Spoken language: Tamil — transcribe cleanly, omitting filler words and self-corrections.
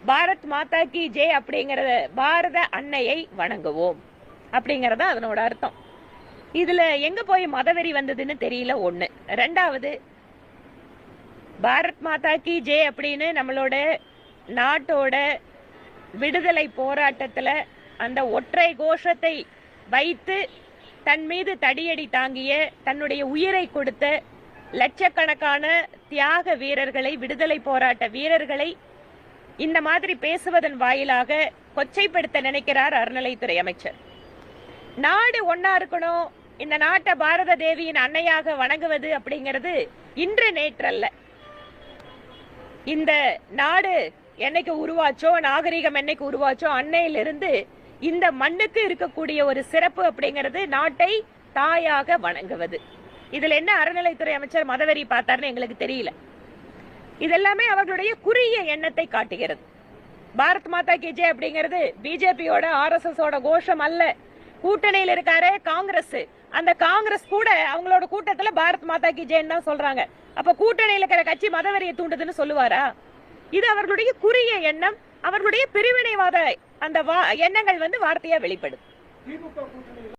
பாரத் மாதா கி ஜெய் அப்படிங்கறத பாரத அன்னையை வணங்குவோம் அப்படிங்கறத அதனோட அர்த்தம். இதுல எங்க போய் மதவெறி வந்ததுன்னு தெரியல. ஒண்ணு. ரெண்டாவது, பாரத் மாதா கி ஜெய் அப்படின்னு நம்மளோட நாட்டோட விடுதலை போராட்டத்துல அந்த ஒற்றை கோஷத்தை வைத்து தன் மீது தடியடி தாங்கிய, தன்னுடைய உயிரை கொடுத்த லட்சக்கணக்கான தியாக வீரர்களை, விடுதலை போராட்ட வீரர்களை இந்த மாதிரி பேசுவதன் வாயிலாக கொச்சைப்படுத்த நினைக்கிறார் அறநிலைத்துறை அமைச்சர். நாடு ஒன்னா இருக்கணும், இந்த நாட்டை பாரத தேவியின் அன்னையாக வணங்குவது அப்படிங்கிறது இன்று நேற்றல்ல. இந்த நாடு என்னைக்கு உருவாச்சோ, நாகரிகம் என்னைக்கு உருவாச்சோ, அன்னையிலிருந்து இந்த மண்ணுக்கு இருக்கக்கூடிய ஒரு சிறப்பு அப்படிங்கிறது நாட்டை தாயாக வணங்குவது. இதுல என்ன அறநிலைத்துறை அமைச்சர் மதவெறி பார்த்தாருன்னு எங்களுக்கு தெரியல. இதெல்லாமே அவர்களுடைய குறுகிய எண்ணத்தை காட்டுகிறது. பாரத் மாதா கி ஜெய் அப்படிங்கிறது பிஜேபியோட RSS ஓட கோஷம் அல்ல. கூட்டணியில் இருக்காரு காங்கிரஸ், அந்த காங்கிரஸ் கூட அவங்களோட கூட்டத்துல பாரத் மாதா கி ஜெய்ன்னு தான் சொல்றாங்க. அப்ப கூட்டணியில் இருக்கிற கட்சி மதவெறியை தூண்டுதுன்னு சொல்லுவாரா? இது அவர்களுடைய குறுகிய எண்ணம், அவர்களுடைய பிரிவினைவாத அந்த எண்ணங்கள் வார்த்தையா வெளிப்படுது.